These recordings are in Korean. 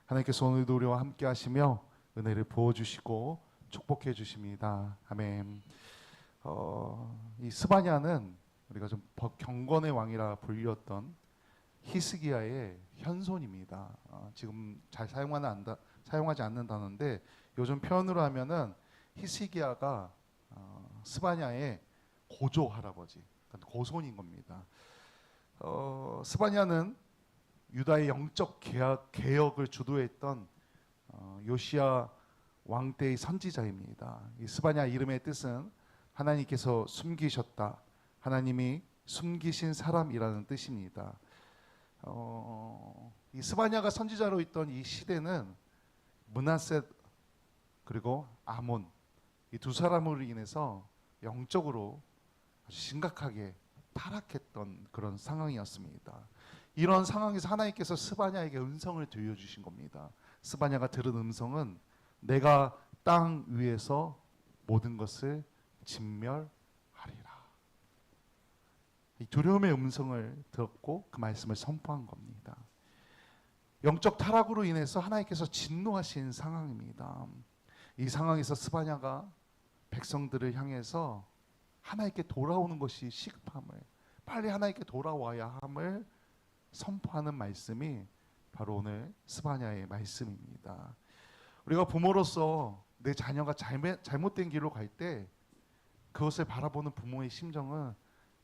하나님께서 오늘도 우리와 함께 하시며 은혜를 부어주시고 축복해 주십니다. 아멘. 이 스바냐는 우리가 좀 경건의 왕이라 불렸던 히스기야의 현손입니다. 지금 잘 사용하지 않는 단어인데 요즘 표현으로 하면은 히스기야가 스바냐의 고조 할아버지, 그러니까 고손인 겁니다. 스바냐는 유다의 영적 개혁을 주도했던 요시야 왕 때의 선지자입니다. 이 스바냐 이름의 뜻은 하나님께서 숨기셨다, 하나님이 숨기신 사람이라는 뜻입니다. 이 스바냐가 선지자로 있던 이 시대는 므낫셋 그리고 아몬, 이 두 사람으로 인해서 영적으로 아주 심각하게 타락했던 그런 상황이었습니다. 이런 상황에서 하나님께서 스바냐에게 음성을 들려주신 겁니다. 스바냐가 들은 음성은 내가 땅 위에서 모든 것을 진멸하리라. 이 두려움의 음성을 들었고 그 말씀을 선포한 겁니다. 영적 타락으로 인해서 하나님께서 진노하신 상황입니다. 이 상황에서 스바냐가 백성들을 향해서 하나님께 돌아오는 것이 시급함을, 빨리 하나님께 돌아와야 함을 선포하는 말씀이 바로 오늘 스바냐의 말씀입니다. 우리가 부모로서 내 자녀가 잘못된 길로 갈 때 그것을 바라보는 부모의 심정은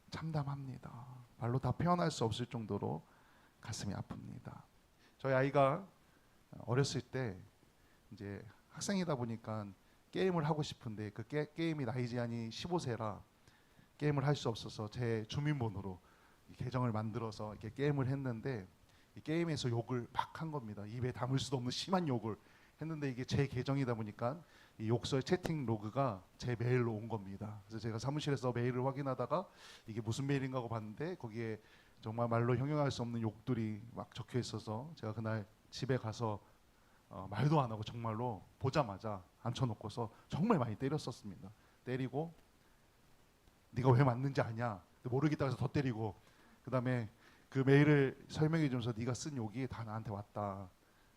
참담합니다. 말로 다 표현할 수 없을 정도로 가슴이 아픕니다. 저희 아이가 어렸을 때 이제 학생이다 보니까 게임을 하고 싶은데 그 게임이 나이 제한이 15세라 게임을 할 수 없어서 제 주민번호로 계정을 만들어서 이렇게 게임을 했는데 이 게임에서 욕을 막 한 겁니다. 입에 담을 수도 없는 심한 욕을 했는데 이게 제 계정이다 보니까 이 욕설 채팅 로그가 제 메일로 온 겁니다. 그래서 제가 사무실에서 메일을 확인하다가 이게 무슨 메일인가 하고 봤는데 거기에 정말 말로 형용할 수 없는 욕들이 막 적혀 있어서 제가 그날 집에 가서 말도 안 하고 정말로 보자마자 앉혀놓고서 정말 많이 때렸었습니다. 때리고 네가 왜 맞는지 아냐? 모르겠다 해서 더 때리고 그 다음에 그 메일을 설명해 주면서 네가 쓴 욕이 다 나한테 왔다.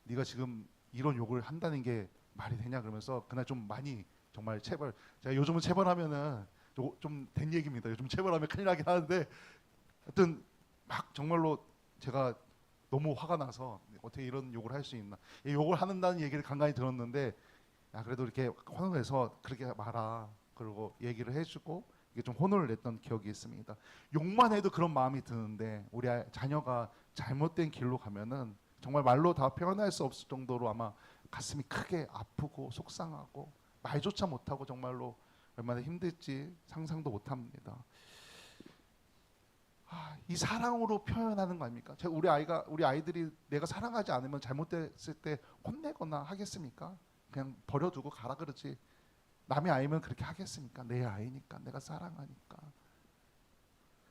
네가 지금 이런 욕을 한다는 게 말이 되냐 그러면서 그날 좀 많이 정말 체벌, 제가 요즘은 체벌하면은 좀 된 얘기입니다. 요즘 체벌하면 큰일 나긴 하는데 하여튼 막 정말로 제가 너무 화가 나서 어떻게 이런 욕을 할 수 있나, 이 욕을 한다는 얘기를 간간히 들었는데 야 그래도 이렇게 혼내서 그렇게 말아 그리고 얘기를 해주고 이게 좀 혼을 냈던 기억이 있습니다. 욕만 해도 그런 마음이 드는데 우리 자녀가 잘못된 길로 가면은 정말 말로 다 표현할 수 없을 정도로 아마 가슴이 크게 아프고 속상하고 말조차 못하고 정말로 얼마나 힘들지 상상도 못합니다. 이 사랑으로 표현하는 거 아닙니까? 우리 아이들이 내가 사랑하지 않으면 잘못됐을 때 혼내거나 하겠습니까? 그냥 버려두고 가라 그러지. 남의 아이면 그렇게 하겠습니까? 내 아이니까, 내가 사랑하니까.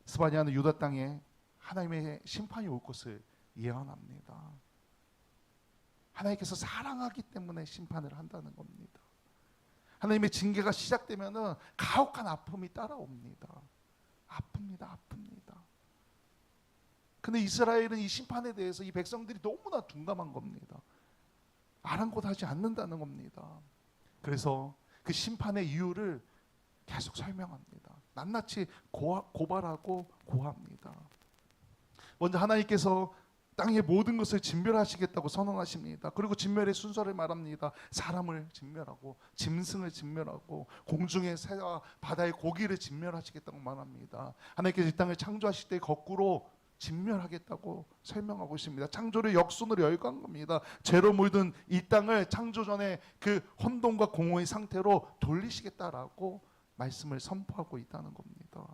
스바냐는 유다 땅에 하나님의 심판이 올 것을 예언합니다. 하나님께서 사랑하기 때문에 심판을 한다는 겁니다. 하나님의 징계가 시작되면은 가혹한 아픔이 따라옵니다. 아픕니다. 근데 이스라엘은 이 심판에 대해서 이 백성들이 너무나 둔감한 겁니다. 아랑곳하지 않는다는 겁니다. 그래서 그 심판의 이유를 계속 설명합니다. 낱낱이 고발하고 고합니다. 먼저 하나님께서 땅의 모든 것을 진멸하시겠다고 선언하십니다. 그리고 진멸의 순서를 말합니다. 사람을 진멸하고 짐승을 진멸하고 공중의 새와 바다의 고기를 진멸하시겠다고 말합니다. 하나님께서 이 땅을 창조하실 때 거꾸로 진멸하겠다고 설명하고 있습니다. 창조를 역순으로 열거한 겁니다. 죄로 물든 이 땅을 창조 전에 그 혼돈과 공허의 상태로 돌리시겠다라고 말씀을 선포하고 있다는 겁니다.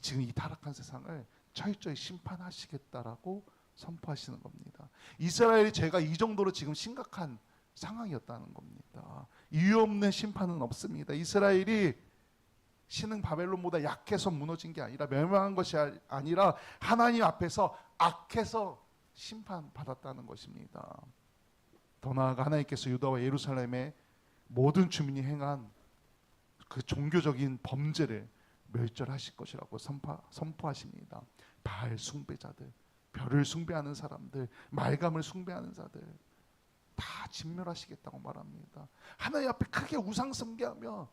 지금 이 타락한 세상을 철저히 심판하시겠다라고 선포하시는 겁니다. 이스라엘의 죄가 이 정도로 지금 심각한 상황이었다는 겁니다. 이유 없는 심판은 없습니다. 이스라엘이 신흥 바벨론보다 약해서 무너진 게 아니라 멸망한 것이 아니라 하나님 앞에서 악해서 심판받았다는 것입니다. 더 나아가 하나님께서 유다와 예루살렘의 모든 주민이 행한 그 종교적인 범죄를 멸절하실 것이라고 선포하십니다. 바알 숭배자들, 별을 숭배하는 사람들, 말감을 숭배하는 자들 다 진멸하시겠다고 말합니다. 하나님 앞에 크게 우상 숭배하며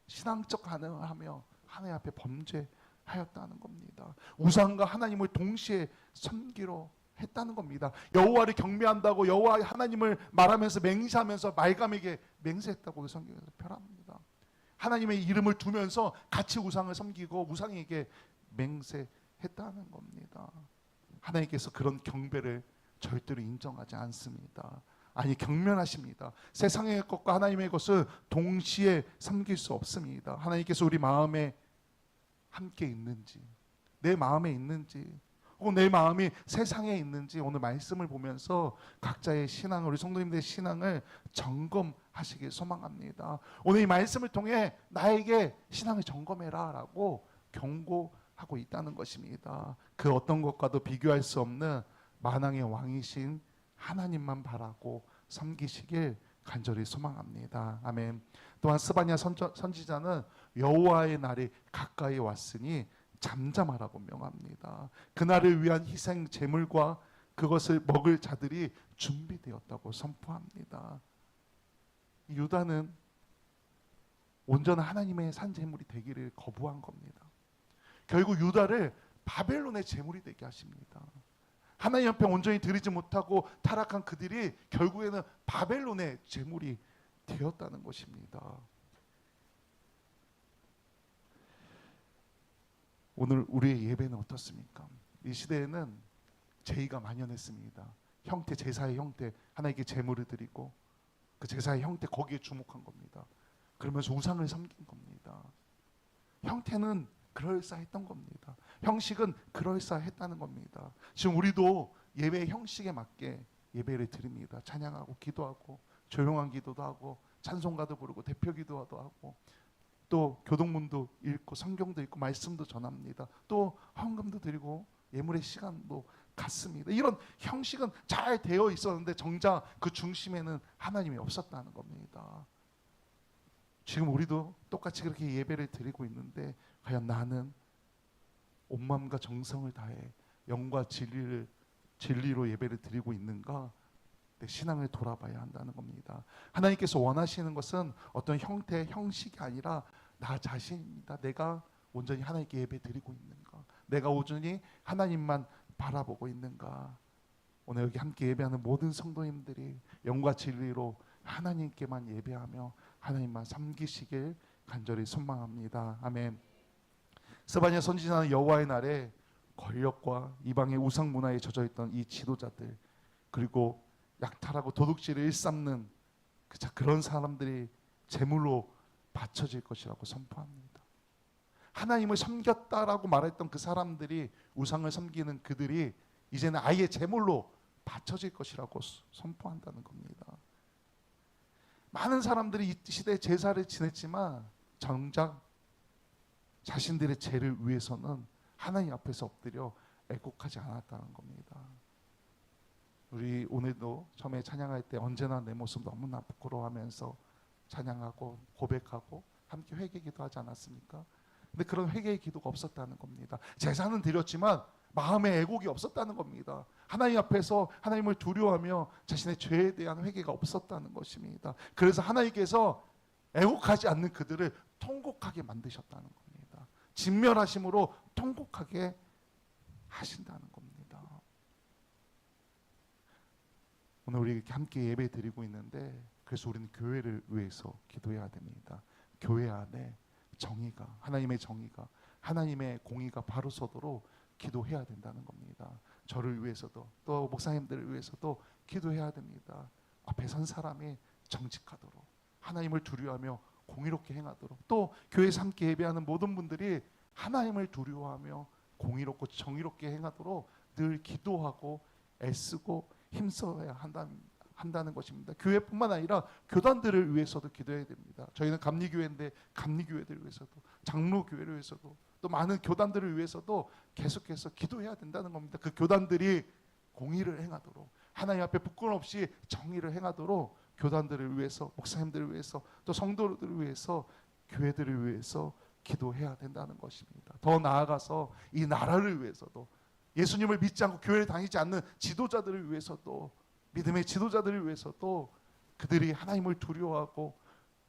신앙적 가능하며 하나님 앞에 범죄하였다는 겁니다. 우상과 하나님을 동시에 섬기러 했다는 겁니다. 여호와를 경배한다고 여호와 하나님을 말하면서 맹세하면서 말감에게 맹세했다고 성경에서 표현합니다. 하나님의 이름을 두면서 같이 우상을 섬기고 우상에게 맹세했다는 겁니다. 하나님께서 그런 경배를 절대로 인정하지 않습니다. 아니, 경멸하십니다. 세상의 것과 하나님의 것을 동시에 섬길 수 없습니다. 하나님께서 우리 마음에 함께 있는지, 내 마음에 있는지, 혹은 내 마음이 세상에 있는지 오늘 말씀을 보면서 각자의 신앙, 우리 성도님들의 신앙을 점검하시길 소망합니다. 오늘 이 말씀을 통해 나에게 신앙을 점검해라 라고 경고하고 있다는 것입니다. 그 어떤 것과도 비교할 수 없는 만왕의 왕이신 하나님만 바라고 섬기시길 간절히 소망합니다. 아멘. 또한 스바냐 선지자는 여호와의 날이 가까이 왔으니 잠잠하라고 명합니다. 그날을 위한 희생 제물과 그것을 먹을 자들이 준비되었다고 선포합니다. 유다는 온전한 하나님의 산 제물이 되기를 거부한 겁니다. 결국 유다를 바벨론의 제물이 되게 하십니다. 하나님 앞에 온전히 드리지 못하고 타락한 그들이 결국에는 바벨론의 제물이 되었다는 것입니다. 오늘 우리의 예배는 어떻습니까? 이 시대에는 제의가 만연했습니다. 형태, 제사의 형태, 하나님께 제물을 드리고 그 제사의 형태 거기에 주목한 겁니다. 그러면서 우상을 섬긴 겁니다. 형태는 그럴싸했던 겁니다. 형식은 그럴싸했다는 겁니다. 지금 우리도 예배의 형식에 맞게 예배를 드립니다. 찬양하고 기도하고 조용한 기도도 하고 찬송가도 부르고 대표 기도도 하고 또 교동문도 읽고 성경도 읽고 말씀도 전합니다. 또 헌금도 드리고 예물의 시간도 갖습니다. 이런 형식은 잘 되어 있었는데 정작 그 중심에는 하나님이 없었다는 겁니다. 지금 우리도 똑같이 그렇게 예배를 드리고 있는데 과연 나는 온 마음과 정성을 다해 영과 진리로 예배를 드리고 있는가? 내 신앙을 돌아봐야 한다는 겁니다. 하나님께서 원하시는 것은 어떤 형태, 형식이 아니라 나 자신입니다. 내가 온전히 하나님께 예배 드리고 있는가? 내가 온전히 하나님만 바라보고 있는가? 오늘 여기 함께 예배하는 모든 성도님들이 영과 진리로 하나님께만 예배하며 하나님만 섬기시길 간절히 소망합니다. 아멘. 스바냐 선지자는 여호와의 날에 권력과 이방의 우상 문화에 젖어있던 이 지도자들, 그리고 약탈하고 도둑질을 일삼는 그런 사람들이 제물로 바쳐질 것이라고 선포합니다. 하나님을 섬겼다라고 말했던 그 사람들이, 우상을 섬기는 그들이 이제는 아예 제물로 바쳐질 것이라고 선포한다는 겁니다. 많은 사람들이 이 시대에 제사를 지냈지만 정작 자신들의 죄를 위해서는 하나님 앞에서 엎드려 애곡하지 않았다는 겁니다. 우리 오늘도 처음에 찬양할 때 언제나 내 모습 너무나 부끄러워하면서 찬양하고 고백하고 함께 회개기도 하지 않았습니까? 근데 그런 회개의 기도가 없었다는 겁니다. 제사는 드렸지만 마음의 애곡이 없었다는 겁니다. 하나님 앞에서 하나님을 두려워하며 자신의 죄에 대한 회개가 없었다는 것입니다. 그래서 하나님께서 애곡하지 않는 그들을 통곡하게 만드셨다는 겁니다. 진멸하심으로 통곡하게 하신다는 겁니다. 오늘 우리 이렇게 함께 예배 드리고 있는데, 그래서 우리는 교회를 위해서 기도해야 됩니다. 교회 안에 정의가, 하나님의 정의가, 하나님의 공의가 바로 서도록 기도해야 된다는 겁니다. 저를 위해서도 또 목사님들을 위해서도 기도해야 됩니다. 앞에 선 사람이 정직하도록, 하나님을 두려워하며 공의롭게 행하도록, 또 교회에서 함께 예배하는 모든 분들이 하나님을 두려워하며 공의롭고 정의롭게 행하도록 늘 기도하고 애쓰고 힘써야 한다는 것입니다. 교회뿐만 아니라 교단들을 위해서도 기도해야 됩니다. 저희는 감리교회인데 감리교회들을 위해서도, 장로교회를 위해서도, 또 많은 교단들을 위해서도 계속해서 기도해야 된다는 겁니다. 그 교단들이 공의를 행하도록, 하나님 앞에 부끄럼 없이 정의를 행하도록 교단들을 위해서, 목사님들을 위해서, 또 성도들을 위해서, 교회들을 위해서 기도해야 된다는 것입니다. 더 나아가서 이 나라를 위해서도 예수님을 믿지 않고 교회를 다니지 않는 지도자들을 위해서도, 믿음의 지도자들을 위해서도 그들이 하나님을 두려워하고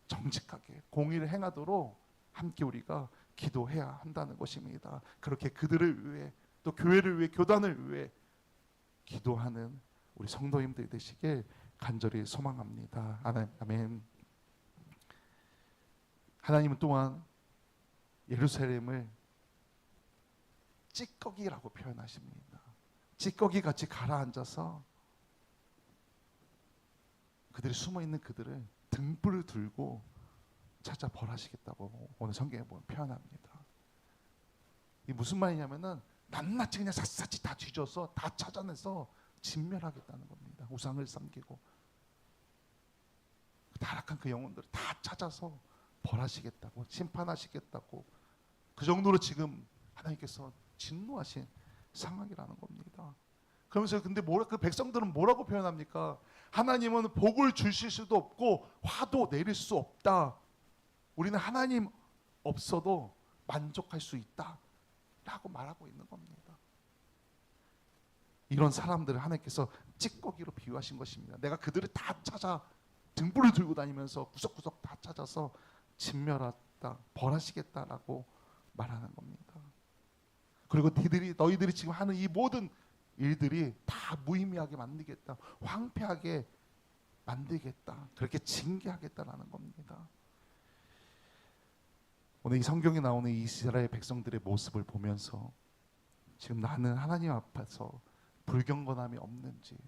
정직하게 공의를 행하도록 함께 우리가 기도해야 한다는 것입니다. 그렇게 그들을 위해, 또 교회를 위해, 교단을 위해 기도하는 우리 성도님들 되시길 간절히 소망합니다. 아멘. 하나님은 또한 예루살렘을 찌꺼기라고 표현하십니다. 찌꺼기 같이 가라앉아서 그들이 숨어있는 그들을 등불을 들고 찾아 벌하시겠다고 오늘 성경에 보면 표현합니다. 이게 무슨 말이냐면은 낱낱이 그냥 샅샅이 다 뒤져서 다 찾아내서 진멸하겠다는 겁니다. 우상을 섬기고 타락한 그 영혼들을 다 찾아서 벌하시겠다고, 심판하시겠다고, 그 정도로 지금 하나님께서 진노하신 상황이라는 겁니다. 그러면서 근데 그 백성들은 뭐라고 표현합니까? 하나님은 복을 주실 수도 없고 화도 내릴 수 없다. 우리는 하나님 없어도 만족할 수 있다 라고 말하고 있는 겁니다. 이런 사람들을 하나님께서 찌꺼기로 비유하신 것입니다. 내가 그들을 다 찾아 등불을 들고 다니면서 구석구석 다 찾아서 진멸하다, 벌하시겠다라고 말하는 겁니다. 그리고 너희들이 지금 하는 이 모든 일들이 다 무의미하게 만들겠다, 황폐하게 만들겠다, 그렇게 징계하겠다라는 겁니다. 오늘 이 성경에 나오는 이스라엘 백성들의 모습을 보면서 지금 나는 하나님 앞에서 불경건함이 없는지,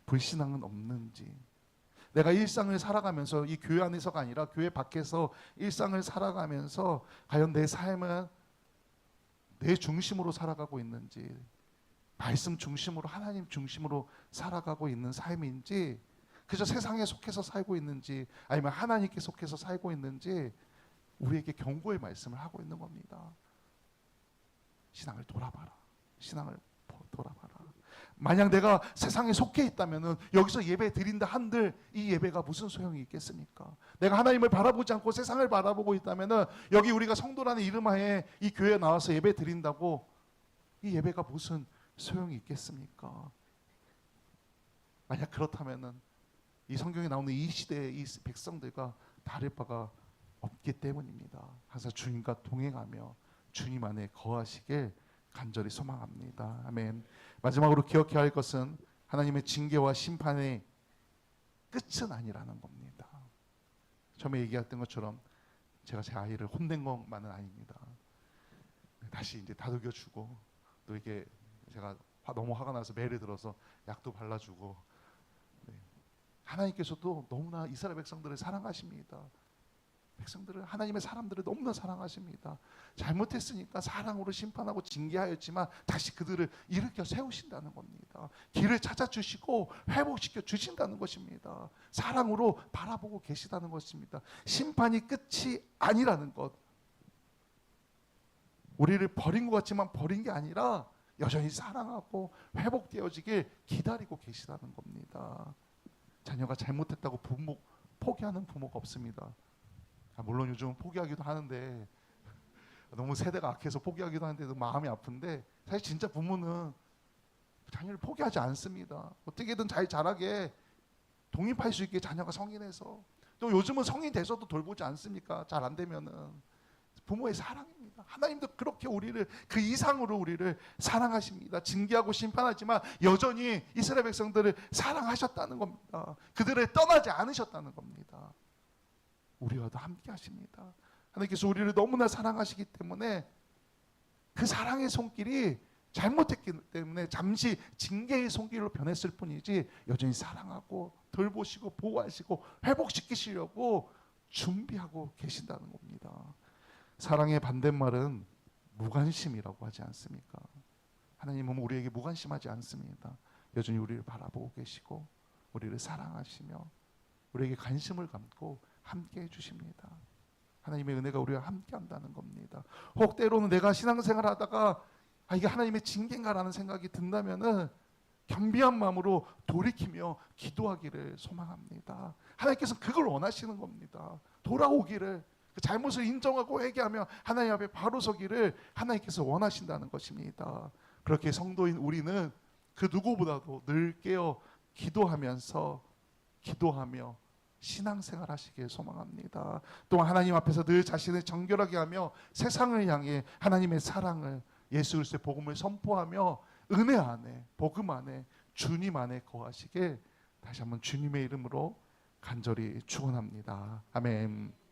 불신앙은 없는지, 내가 일상을 살아가면서 이 교회 안에서가 아니라 교회 밖에서 일상을 살아가면서 과연 내 삶은 내 중심으로 살아가고 있는지, 말씀 중심으로, 하나님 중심으로 살아가고 있는 삶인지, 그저 세상에 속해서 살고 있는지, 아니면 하나님께 속해서 살고 있는지 우리에게 경고의 말씀을 하고 있는 겁니다. 신앙을 돌아봐라. 신앙을 돌아봐라. 만약 내가 세상에 속해 있다면은 여기서 예배 드린다 한들 이 예배가 무슨 소용이 있겠습니까? 내가 하나님을 바라보지 않고 세상을 바라보고 있다면은 여기 우리가 성도라는 이름하에 이 교회에 나와서 예배 드린다고 이 예배가 무슨 소용이 있겠습니까? 만약 그렇다면은 이 성경에 나오는 이 시대의 이 백성들과 다를 바가 없기 때문입니다. 항상 주님과 동행하며 주님 안에 거하시길 간절히 소망합니다. 아멘. 마지막으로 기억해야 할 것은 하나님의 징계와 심판의 끝은 아니라는 겁니다. 처음에 얘기했던 것처럼 제가 제 아이를 혼낸 것만은 아닙니다. 다시 이제 다독여주고, 또 이게 제가 너무 화가 나서 매를 들어서 약도 발라주고, 하나님께서도 너무나 이스라엘 백성들을 사랑하십니다. 백성들을, 하나님의 사람들을 너무나 사랑하십니다. 잘못했으니까 사랑으로 심판하고 징계하였지만 다시 그들을 일으켜 세우신다는 겁니다. 길을 찾아주시고 회복시켜 주신다는 것입니다. 사랑으로 바라보고 계시다는 것입니다. 심판이 끝이 아니라는 것, 우리를 버린 것 같지만 버린 게 아니라 여전히 사랑하고 회복되어지길 기다리고 계시다는 겁니다. 자녀가 잘못했다고 포기하는 부모가 없습니다. 물론 요즘 포기하기도 하는데, 너무 세대가 악해서 포기하기도 하는데 마음이 아픈데, 사실 진짜 부모는 자녀를 포기하지 않습니다. 어떻게든 잘 자라게 독립할 수 있게 자녀가 성인해서, 또 요즘은 성인 돼서도 돌보지 않습니까? 잘 안 되면은. 부모의 사랑입니다. 하나님도 그렇게 우리를 그 이상으로 우리를 사랑하십니다. 징계하고 심판하지만 여전히 이스라엘 백성들을 사랑하셨다는 겁니다. 그들을 떠나지 않으셨다는 겁니다. 우리와도 함께 하십니다. 하나님께서 우리를 너무나 사랑하시기 때문에 그 사랑의 손길이 잘못했기 때문에 잠시 징계의 손길로 변했을 뿐이지 여전히 사랑하고 돌보시고 보호하시고 회복시키시려고 준비하고 계신다는 겁니다. 사랑의 반대말은 무관심이라고 하지 않습니까? 하나님은 우리에게 무관심하지 않습니다. 여전히 우리를 바라보고 계시고 우리를 사랑하시며 우리에게 관심을 갖고 함께 해주십니다. 하나님의 은혜가 우리와 함께 한다는 겁니다. 혹 때로는 내가 신앙생활 하다가 이게 하나님의 징계인가라는 생각이 든다면은 겸비한 마음으로 돌이키며 기도하기를 소망합니다. 하나님께서는 그걸 원하시는 겁니다. 돌아오기를, 그 잘못을 인정하고 회개하며 하나님 앞에 바로 서기를 하나님께서 원하신다는 것입니다. 그렇게 성도인 우리는 그 누구보다도 늘 깨어 기도하며 신앙생활 하시길 소망합니다. 또한 하나님 앞에서 늘 자신을 정결하게 하며 세상을 향해 하나님의 사랑을, 예수 그리스도의 복음을 선포하며 은혜 안에, 복음 안에, 주님 안에 거하시길 다시 한번 주님의 이름으로 간절히 축원합니다. 아멘.